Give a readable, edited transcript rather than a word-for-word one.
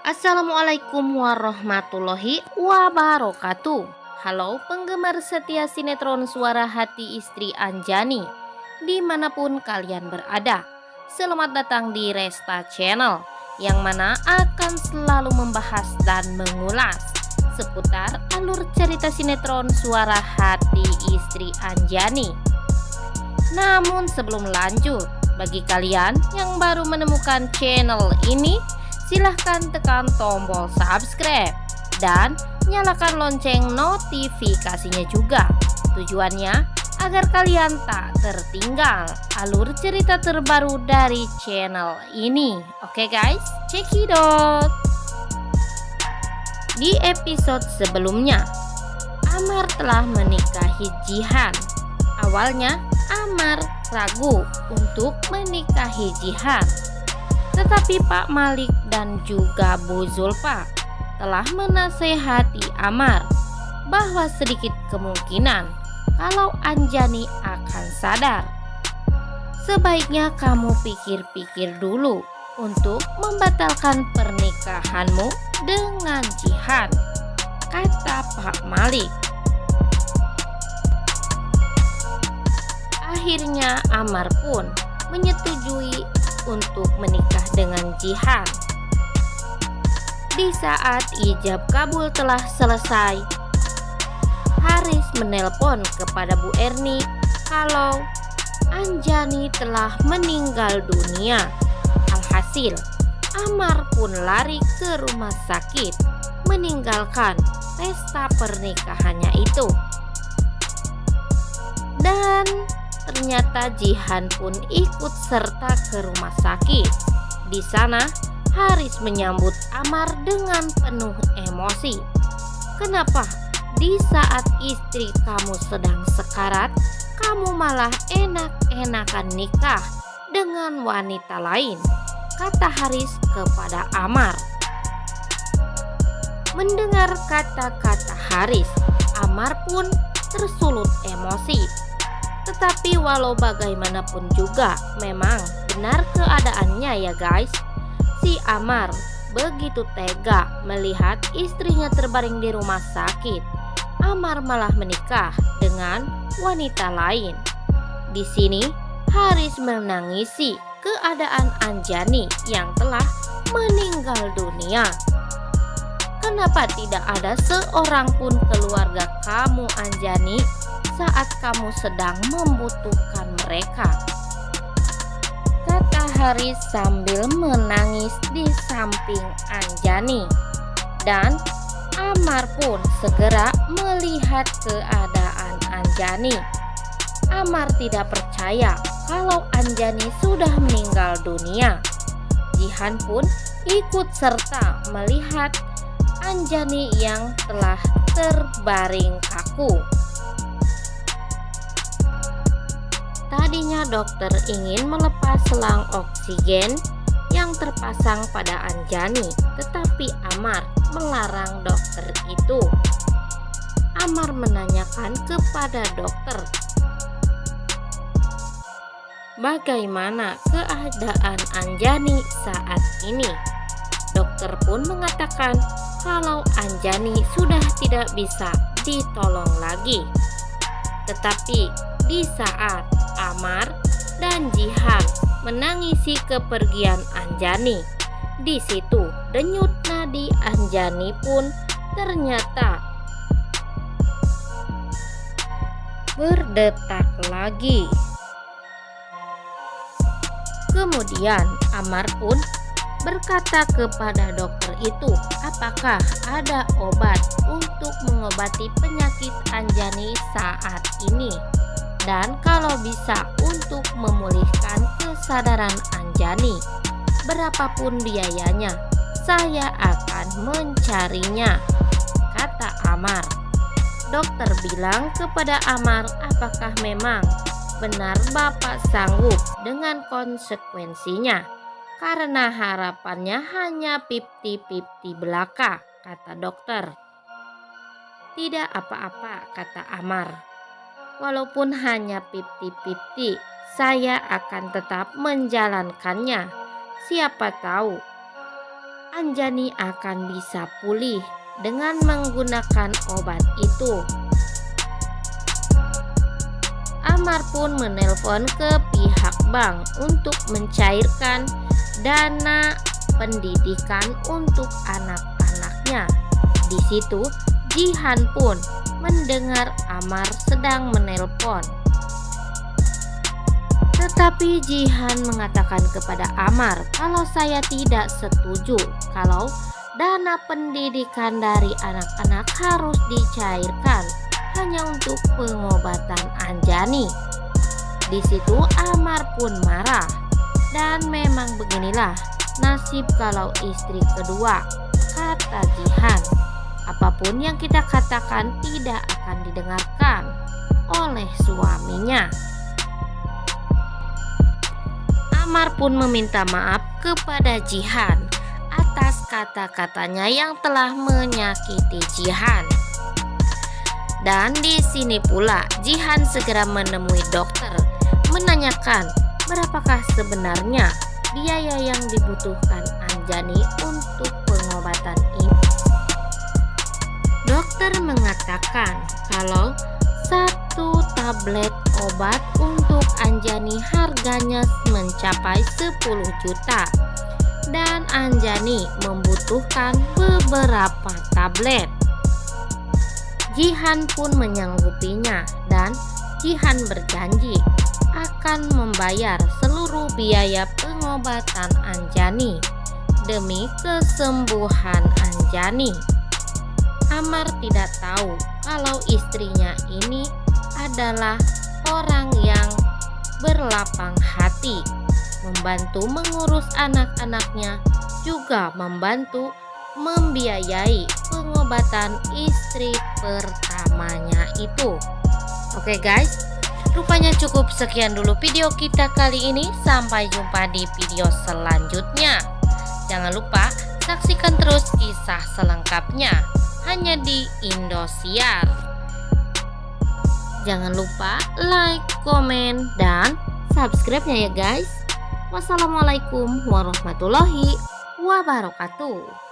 Assalamualaikum warahmatullahi wabarakatuh. Halo penggemar setia sinetron Suara Hati Istri Anjani, dimanapun kalian berada. Selamat datang di Resta Channel, yang mana akan selalu membahas dan mengulas seputar alur cerita sinetron Suara Hati Istri Anjani. Namun sebelum lanjut, bagi kalian yang baru menemukan channel ini, silahkan tekan tombol subscribe dan nyalakan lonceng notifikasinya juga. Tujuannya agar kalian tak tertinggal alur cerita terbaru dari channel ini. Oke guys, check it out. Di episode sebelumnya, Amar telah menikahi Jihan. Awalnya Amar ragu untuk menikahi Jihan, tetapi Pak Malik dan juga Bu Zulfa telah menasehati Amar bahwa sedikit kemungkinan kalau Anjani akan sadar. Sebaiknya kamu pikir-pikir dulu untuk membatalkan pernikahanmu dengan Jihan, kata Pak Malik. Akhirnya Amar pun menyetujui untuk menikah dengan Jihan. Di saat ijab kabul telah selesai, Haris menelpon kepada Bu Erni kalau Anjani telah meninggal dunia. Alhasil, Amar pun lari ke rumah sakit meninggalkan pesta pernikahannya itu. Dan ternyata Jihan pun ikut serta ke rumah sakit. Di sana, Haris menyambut Amar dengan penuh emosi. Kenapa di saat istri kamu sedang sekarat, kamu malah enak-enakan nikah dengan wanita lain? Kata Haris kepada Amar. Mendengar kata-kata Haris, Amar pun tersulut emosi. Tetapi walau bagaimanapun juga, memang benar keadaannya ya guys. Si Amar begitu tega melihat istrinya terbaring di rumah sakit. Amar malah menikah dengan wanita lain. Di sini Haris menangisi keadaan Anjani yang telah meninggal dunia. Kenapa tidak ada seorang pun keluarga kamu Anjani saat kamu sedang membutuhkan mereka? Kata Haris sambil menangis di samping Anjani. Dan Amar pun segera melihat keadaan Anjani. Amar tidak percaya kalau Anjani sudah meninggal dunia. Jihan pun ikut serta melihat Anjani yang telah terbaring kaku. Tadinya dokter ingin melepas selang oksigen yang terpasang pada Anjani, tetapi Amar melarang dokter itu. Amar menanyakan kepada dokter, bagaimana keadaan Anjani saat ini? Dokter pun mengatakan kalau Anjani sudah tidak bisa ditolong lagi. Tetapi di saat Amar dan Jihan menangisi kepergian Anjani, di situ denyut nadi Anjani pun ternyata berdetak lagi. Kemudian Amar pun berkata kepada dokter itu, apakah ada obat untuk mengobati penyakit Anjani saat ini? Dan kalau bisa untuk memulihkan kesadaran Anjani, berapapun biayanya, saya akan mencarinya, kata Amar. Dokter bilang kepada Amar, apakah memang benar Bapak sanggup dengan konsekuensinya? Karena harapannya hanya 50-50 belaka, kata dokter. Tidak apa-apa, kata Amar. Walaupun hanya 50-50, saya akan tetap menjalankannya. Siapa tahu Anjani akan bisa pulih dengan menggunakan obat itu. Amar pun menelpon ke pihak bank untuk mencairkan dana pendidikan untuk anak-anaknya. Di situ Jihan pun mendengar Amar sedang menelpon. Tetapi Jihan mengatakan kepada Amar kalau saya tidak setuju kalau dana pendidikan dari anak-anak harus dicairkan hanya untuk pengobatan Anjani. Di situ Amar pun marah, dan memang beginilah nasib kalau istri kedua, kata Jihan. Apapun yang kita katakan tidak akan didengarkan oleh suaminya. Amar pun meminta maaf kepada Jihan atas kata-katanya yang telah menyakiti Jihan. Dan di sini pula Jihan segera menemui dokter, menanyakan berapakah sebenarnya biaya yang dibutuhkan Anjani untuk pengobatan ini. Dokter mengatakan kalau satu tablet obat untuk Anjani harganya mencapai 10 juta dan Anjani membutuhkan beberapa tablet. Jihan pun menyanggupinya dan Jihan berjanji akan membayar seluruh biaya pengobatan Anjani demi kesembuhan Anjani. Amar tidak tahu kalau istrinya ini adalah orang yang berlapang hati, membantu mengurus anak-anaknya, juga membantu membiayai pengobatan istri pertamanya itu. Oke guys, rupanya cukup sekian dulu video kita kali ini. Sampai jumpa di video selanjutnya. Jangan lupa saksikan terus kisah selengkapnya hanya di Indosiar. Jangan lupa like, komen, dan subscribe-nya ya guys. Wassalamualaikum warahmatullahi wabarakatuh.